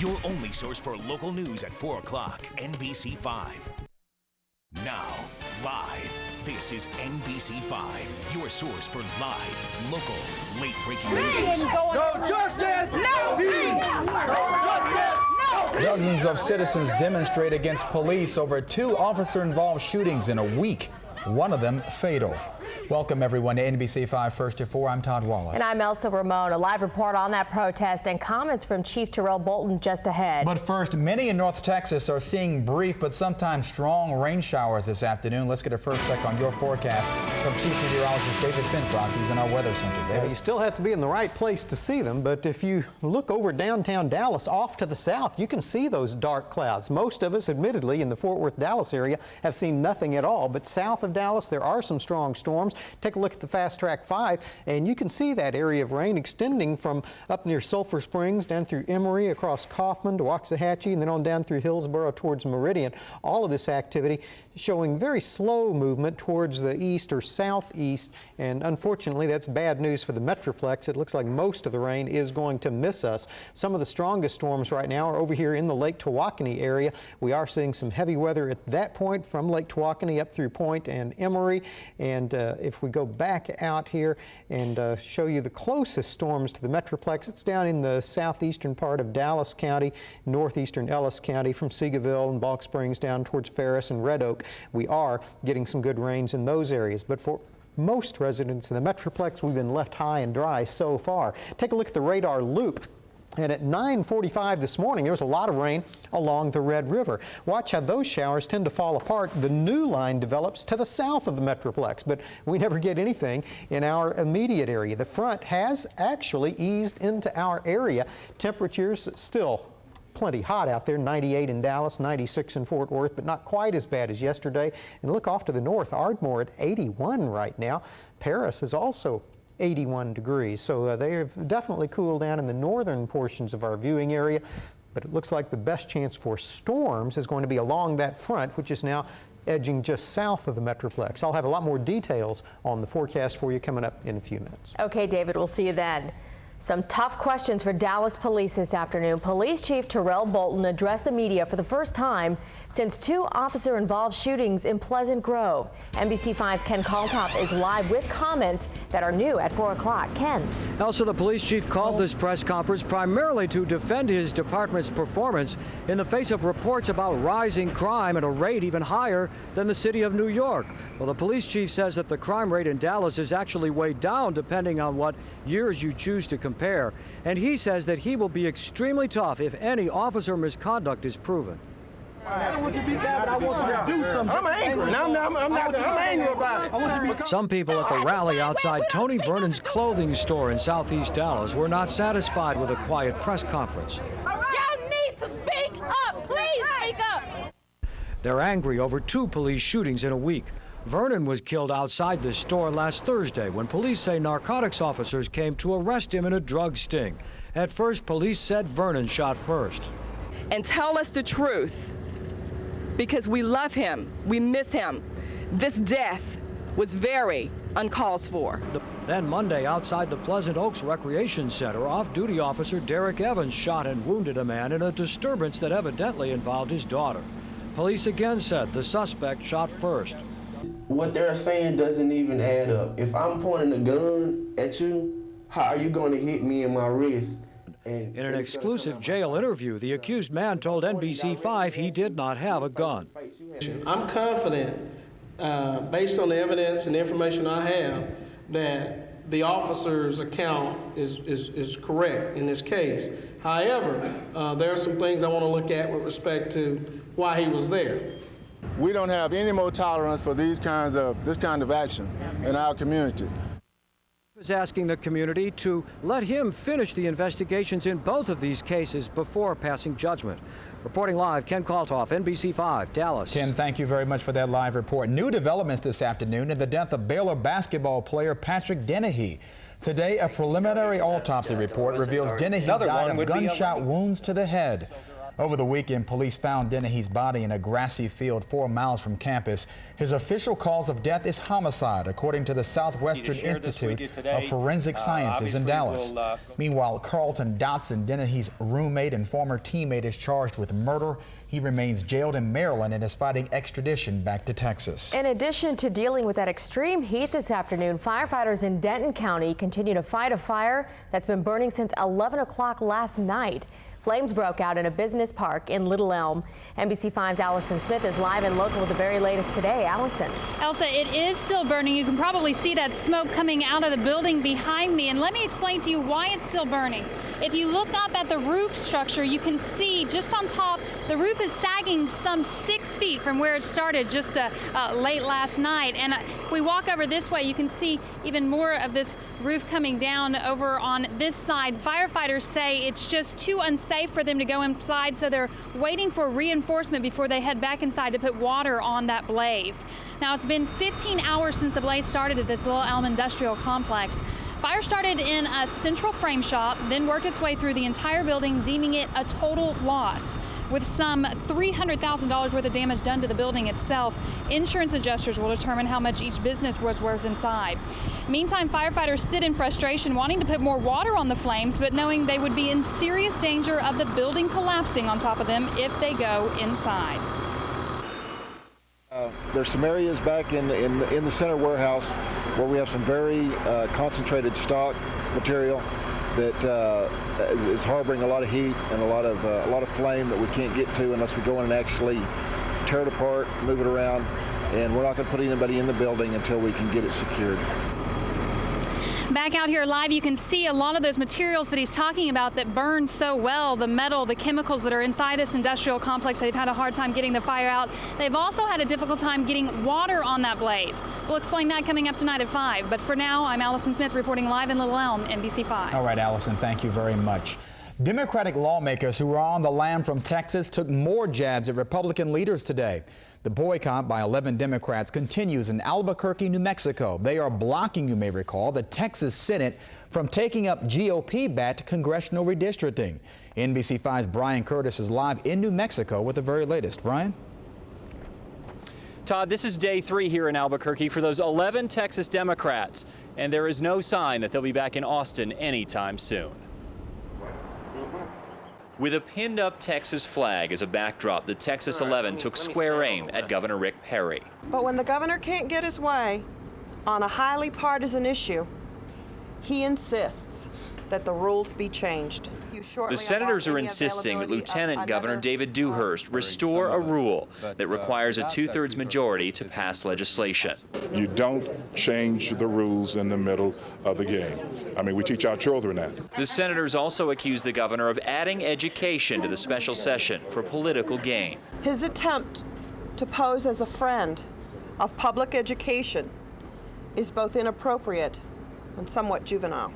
your only source for local news at 4 o'clock, NBC 5. Now, live, this is NBC 5, your source for live, local, late-breaking news. No justice! No peace! No justice! No peace! Dozens of citizens demonstrate against police over 2 officer-involved shootings in a week, one of them fatal. Welcome, everyone, to NBC 5 First to 4. I'm Todd Wallace. And I'm Elsa Ramon. A live report on that protest and comments from Chief Terrell Bolton just ahead. But first, many in North Texas are seeing brief but sometimes strong rain showers this afternoon. Let's get a first check on your forecast from Chief Meteorologist David Finfrock, who's in our weather center. David. You still have to be in the right place to see them, but if you look over downtown Dallas off to the south, you can see those dark clouds. Most of us, admittedly, in the Fort Worth, Dallas area have seen nothing at all, but south of Dallas, there are some strong storms. Take a look at the Fast Track 5, and you can see that area of rain extending from up near Sulphur Springs down through Emory, across Kaufman to Waxahachie, and then on down through Hillsborough towards Meridian. All of this activity showing very slow movement towards the east or southeast, and unfortunately that's bad news for the Metroplex. It looks like most of the rain is going to miss us. Some of the strongest storms right now are over here in the Lake Tawakoni area. We are seeing some heavy weather at that point from Lake Tawakoni up through Point and Emory, and if we go back out here and show you the closest storms to the Metroplex, it's down in the southeastern part of Dallas County, northeastern Ellis County, from Seagoville and Balk Springs down towards Ferris and Red Oak. We are getting some good rains in those areas, but for most residents in the Metroplex, we've been left high and dry so far. Take a look at the radar loop. And at 9:45 this morning, there was a lot of rain along the Red River. Watch how those showers tend to fall apart. The new line develops to the south of the Metroplex, but we never get anything in our immediate area. The front has actually eased into our area. Temperatures still plenty hot out there, 98 in Dallas, 96 in Fort Worth, but not quite as bad as yesterday. And look off to the north, Ardmore at 81 right now. Paris is also 81 degrees. So they have definitely cooled down in the northern portions of our viewing area, but it looks like the best chance for storms is going to be along that front, which is now edging just south of the Metroplex. I'll have a lot more details on the forecast for you coming up in a few minutes. Okay, David, we'll see you then. Some tough questions for Dallas police this afternoon. Police Chief Terrell Bolton addressed the media for the first time since 2 officer-involved shootings in Pleasant Grove. NBC 5's Ken Kalthoff is live with comments that are new at 4 o'clock. Ken. Also, the police chief called this press conference primarily to defend his department's performance in the face of reports about rising crime at a rate even higher than the city of New York. Well, the police chief says that the crime rate in Dallas is actually way down depending on what years you choose to compare. And he says that he will be extremely tough if any officer misconduct is proven. I don't want you to be bad, but I want you to do something. I'm angry. I'm angry about it. Some people at the rally outside Tony Vernon's clothing store in southeast Dallas were not satisfied with a quiet press conference. Y'all need to speak up. Please speak up. They're angry over 2 police shootings in a week. Vernon was killed outside this store last Thursday when police say narcotics officers came to arrest him in a drug sting. At first, police said Vernon shot first. And tell us the truth, because we love him, we miss him. This death was very uncalled for. Then Monday, outside the Pleasant Oaks Recreation Center, off-duty officer Derek Evans shot and wounded a man in a disturbance that evidently involved his daughter. Police again said the suspect shot first. What they're saying doesn't even add up. If I'm pointing a gun at you, how are you going to hit me in my wrist? In an exclusive jail interview, the accused man told NBC 5 he did not have a gun. I'm confident, based on the evidence and the information I have, that the officer's account is correct in this case. However, there are some things I want to look at with respect to why he was there. We don't have any more tolerance for this kind of action in our community. He was asking the community to let him finish the investigations in both of these cases before passing judgment. Reporting live, Ken Kalthoff, NBC 5, Dallas. Ken, thank you very much for that live report. New developments this afternoon in the death of Baylor basketball player Patrick Dennehy. Today, a preliminary autopsy report reveals Dennehy died of gunshot wounds to the head. Over the weekend, police found Dennehy's body in a grassy field 4 miles from campus. His official cause of death is homicide, according to the Southwestern Institute of Forensic Sciences in Dallas. Meanwhile, Carlton Dotson, Dennehy's roommate and former teammate, is charged with murder. He remains jailed in Maryland and is fighting extradition back to Texas. In addition to dealing with that extreme heat this afternoon, firefighters in Denton County continue to fight a fire that's been burning since 11 o'clock last night. Flames broke out in a business park in Little Elm. NBC5's Allison Smith is live and local with the very latest today. Allison. Elsa, it is still burning. You can probably see that smoke coming out of the building behind me. And let me explain to you why it's still burning. If you look up at the roof structure, you can see just on top, the roof is sagging some 6 feet from where it started just late last night. And if we walk over this way, you can see even more of this roof coming down over on this side. Firefighters say it's just too unsafe for them to go inside, so they're waiting for reinforcement before they head back inside to put water on that blaze. Now, it's been 15 hours since the blaze started at this Little Elm Industrial Complex. Fire started in a central frame shop, then worked its way through the entire building, deeming it a total loss. With some $300,000 worth of damage done to the building itself, insurance adjusters will determine how much each business was worth inside. Meantime, firefighters sit in frustration, wanting to put more water on the flames, but knowing they would be in serious danger of the building collapsing on top of them if they go inside. There's some areas back in the center warehouse where we have some very concentrated stock material that is harboring a lot of heat and a lot of flame that we can't get to unless we go in and actually tear it apart, move it around, and we're not going to put anybody in the building until we can get it secured. Back out here live, you can see a lot of those materials that he's talking about that burn so well, the metal, the chemicals that are inside this industrial complex. They've had a hard time getting the fire out. They've also had a difficult time getting water on that blaze. We'll explain that coming up tonight at 5. But for now, I'm Allison Smith reporting live in Little Elm, NBC5. All right, Allison, thank you very much. Democratic lawmakers who were on the lam from Texas took more jabs at Republican leaders today. The boycott by 11 Democrats continues in Albuquerque, New Mexico. They are blocking, you may recall, the Texas Senate from taking up GOP-backed congressional redistricting. NBC5's Brian Curtis is live in New Mexico with the very latest. Brian? Todd, this is day 3 here in Albuquerque for those 11 Texas Democrats, and there is no sign that they'll be back in Austin anytime soon. With a pinned-up Texas flag as a backdrop, the Texas 11 took square aim at Governor Rick Perry. But when the governor can't get his way on a highly partisan issue, he insists that the rules be changed. The senators are insisting that Lieutenant Governor David Dewhurst restore a rule that requires a 2/3 majority to pass legislation. You don't change the rules in the middle of the game. I mean, we teach our children that. The senators also accuse the governor of adding education to the special session for political gain. His attempt to pose as a friend of public education is both inappropriate and somewhat juvenile.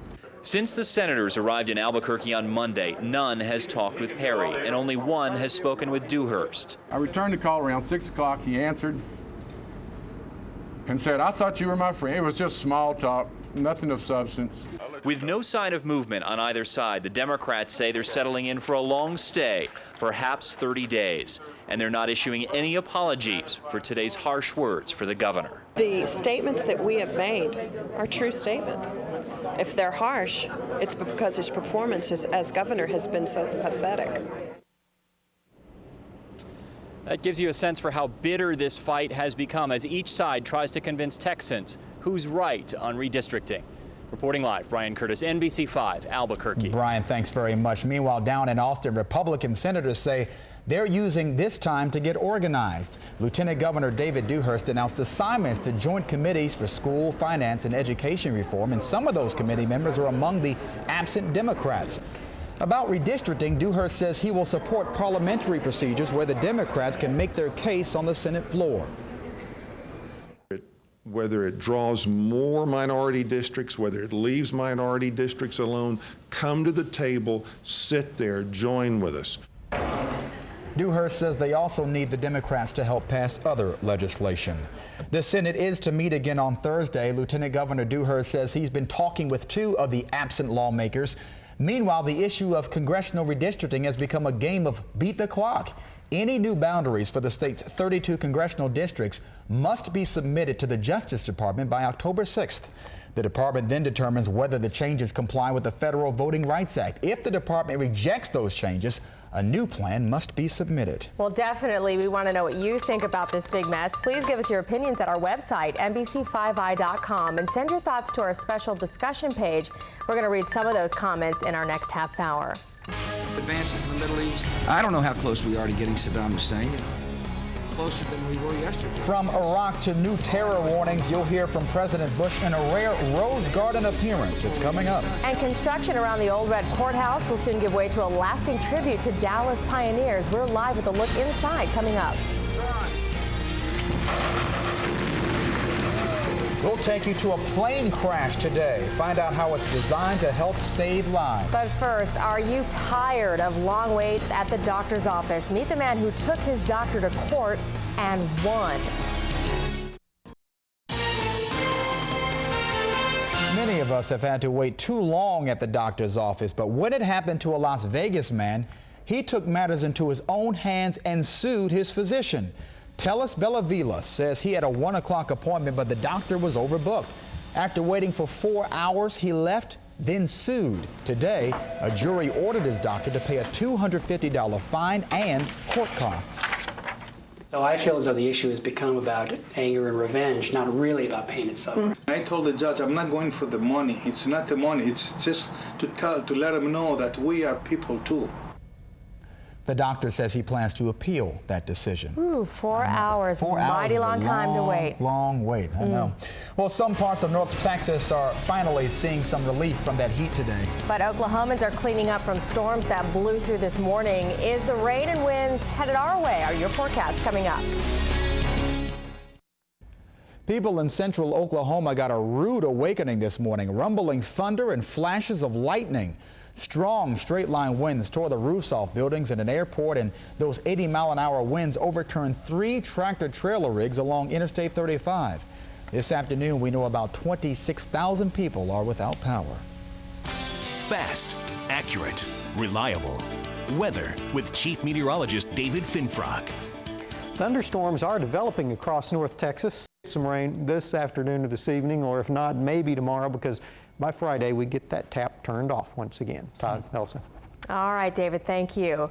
Since the senators arrived in Albuquerque on Monday, none has talked with Perry, and only one has spoken with Dewhurst. I returned the call around 6 o'clock. He answered and said, "I thought you were my friend." It was just small talk, nothing of substance. With no sign of movement on either side, the Democrats say they're settling in for a long stay, perhaps 30 days, and they're not issuing any apologies for today's harsh words for the governor. The statements that we have made are true statements. If they're harsh, it's because his performance as governor has been so pathetic. That gives you a sense for how bitter this fight has become as each side tries to convince Texans who's right on redistricting. Reporting live, Brian Curtis, NBC5, Albuquerque. Brian, thanks very much. Meanwhile, down in Austin, Republican senators say they're using this time to get organized. Lieutenant Governor David Dewhurst announced assignments to joint committees for school, finance, and education reform, and some of those committee members are among the absent Democrats. About redistricting, Dewhurst says he will support parliamentary procedures where the Democrats can make their case on the Senate floor. Whether it draws more minority districts, whether it leaves minority districts alone, come to the table, sit there, join with us. Dewhurst says they also need the Democrats to help pass other legislation. The Senate is to meet again on Thursday. Lieutenant Governor Dewhurst says he's been talking with 2 of the absent lawmakers. Meanwhile, the issue of congressional redistricting has become a game of beat the clock. Any new boundaries for the state's 32 congressional districts must be submitted to the Justice Department by October 6th. The department then determines whether the changes comply with the Federal Voting Rights Act. If the department rejects those changes, a new plan must be submitted. Well, definitely, we want to know what you think about this big mess. Please give us your opinions at our website, NBC5i.com, and send your thoughts to our special discussion page. We're going to read some of those comments in our next half hour. Advances in the Middle East. I don't know how close we are to getting Saddam Hussein. Closer than we were yesterday. From Iraq to new terror warnings, you'll hear from President Bush in a rare Rose Garden appearance. It's coming up. And construction around the Old Red Courthouse will soon give way to a lasting tribute to Dallas pioneers. We're live with a look inside coming up. We'll take you to a plane crash today. Find out how it's designed to help save lives. But first, are you tired of long waits at the doctor's office? Meet the man who took his doctor to court and won. Many of us have had to wait too long at the doctor's office, but when it happened to a Las Vegas man, he took matters into his own hands and sued his physician. Telis Bellavilas says he had a 1 o'clock appointment, but the doctor was overbooked. After waiting for 4 hours, he left, then sued. Today, a jury ordered his doctor to pay a $250 fine and court costs. So I feel as though the issue has become about anger and revenge, not really about pain and suffering. I told the judge I'm not going for the money. It's not the money. It's just to let him know that we are people too. The doctor says he plans to appeal that decision. Ooh, 4 hours. 4 hours. Mighty long time to wait. Long wait, I know. Well, some parts of North Texas are finally seeing some relief from that heat today. But Oklahomans are cleaning up from storms that blew through this morning. Is the rain and winds headed our way? Are your forecasts coming up? People in central Oklahoma got a rude awakening this morning. Rumbling thunder and flashes of lightning. Strong straight-line winds tore the roofs off buildings in an airport, and those 80-mile-an-hour winds overturned 3 tractor-trailer rigs along Interstate 35. This afternoon, we know about 26,000 people are without power. Fast, accurate, reliable. Weather with Chief Meteorologist David Finfrock. Thunderstorms are developing across North Texas. Some rain this afternoon or this evening, or if not, maybe tomorrow, because by Friday we get that tap turned off once again. Todd, Elsa. All right, David, thank you.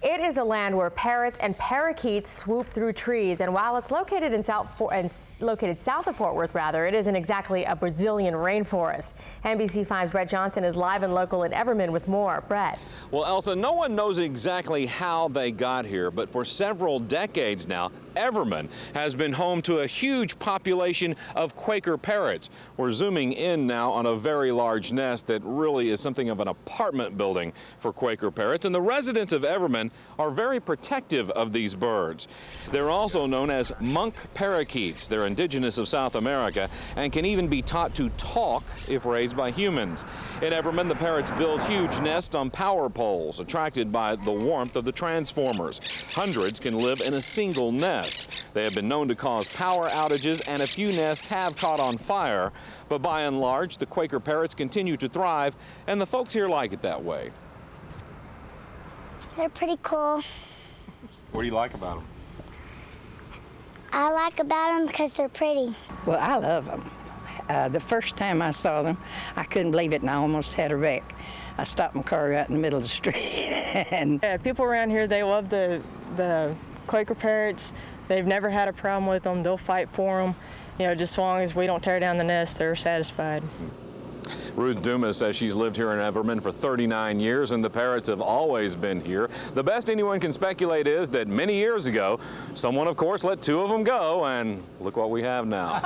It is a land where parrots and parakeets swoop through trees, and while it's located south of Fort Worth, it isn't exactly a Brazilian rainforest. NBC5's Brett Johnson is live and local in Everman with more. Brett. Well, Elsa, no one knows exactly how they got here, but for several decades now, Everman has been home to a huge population of Quaker parrots. We're zooming in now on a very large nest that really is something of an apartment building for Quaker parrots, and the residents of Everman are very protective of these birds. They're also known as monk parakeets. They're indigenous of South America and can even be taught to talk if raised by humans. In Everman, the parrots build huge nests on power poles, attracted by the warmth of the transformers. Hundreds can live in a single nest. They have been known to cause power outages, and a few nests have caught on fire. But by and large, the Quaker parrots continue to thrive, and the folks here like it that way. They're pretty cool. What do you like about them? I like about them because they're pretty. Well, I love them. The first time I saw them, I couldn't believe it, and I almost had a wreck. I stopped my car right in the middle of the street. And yeah, people around here, they love the Quaker parrots. They've never had a problem with them. They'll fight for them. You know, just as long as we don't tear down the nest, they're satisfied. Ruth Dumas says she's lived here in Everman for 39 years, and the parrots have always been here. The best anyone can speculate is that many years ago, someone, of course, let 2 of them go, and look what we have now.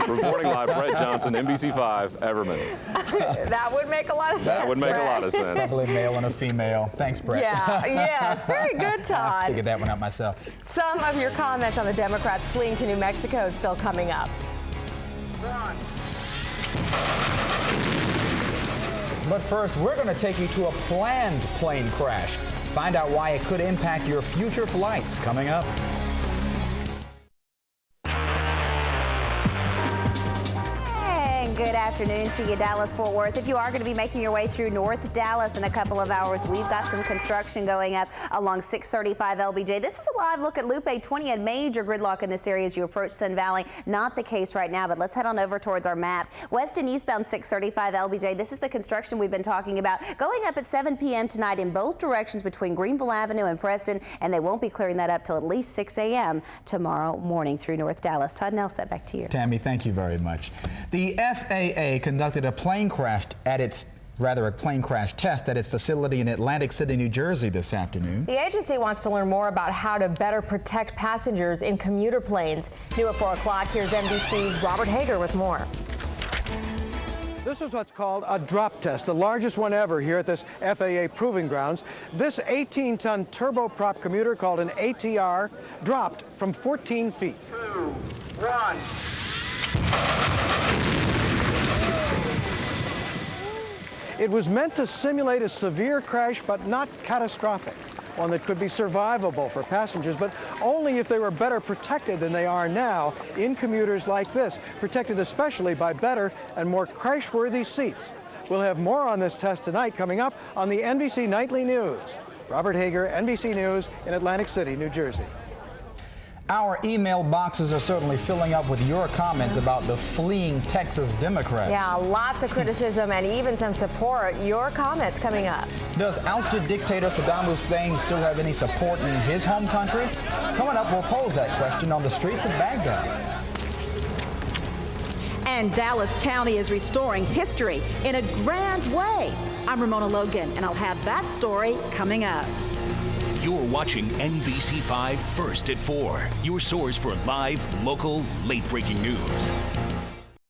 Reporting live, Brett Johnson, NBC5, Everman. That would make a lot of sense. That would make Brett. a lot of sense. Probably male and a female. Thanks, Brett. Yeah, yes, very good, Todd. I figured that one out myself. Some of your comments on the Democrats fleeing to New Mexico is still coming up. But first, we're going to take you to a planned plane crash. Find out why it could impact your future flights coming up. And good afternoon to you, Dallas-Fort Worth. If you are going to be making your way through North Dallas in a couple of hours, we've got some construction going up along 635 LBJ. This is a live look at Loop 820 and major gridlock in this area as you approach Sun Valley. Not the case right now, but let's head on over towards our map. West and eastbound 635 LBJ. This is the construction we've been talking about. Going up at 7 p.m. tonight in both directions between Greenville Avenue and Preston, and they won't be clearing that up till at least 6 a.m. tomorrow morning through North Dallas. Todd Nelson, back to you. Tammy, thank you very much. The FAA conducted a plane crash test at its facility in Atlantic City, New Jersey this afternoon. The agency wants to learn more about how to better protect passengers in commuter planes. New at 4 o'clock, here's NBC's Robert Hager with more. This is what's called a drop test, the largest one ever here at this FAA proving grounds. This 18-ton turboprop commuter called an ATR dropped from 14 feet. 2, 1. It was meant to simulate a severe crash, but not catastrophic. One that could be survivable for passengers, but only if they were better protected than they are now in commuters like this, protected especially by better and more crash-worthy seats. We'll have more on this test tonight coming up on the NBC Nightly News. Robert Hager, NBC News in Atlantic City, New Jersey. Our email boxes are certainly filling up with your comments about the fleeing Texas Democrats. Yeah, lots of criticism and even some support. Your comments coming up. Does ousted dictator Saddam Hussein still have any support in his home country? Coming up, we'll pose that question on the streets of Baghdad. And Dallas County is restoring history in a grand way. I'm Ramona Logan, and I'll have that story coming up. You're watching NBC5 First at 4, your source for live, local, late-breaking news.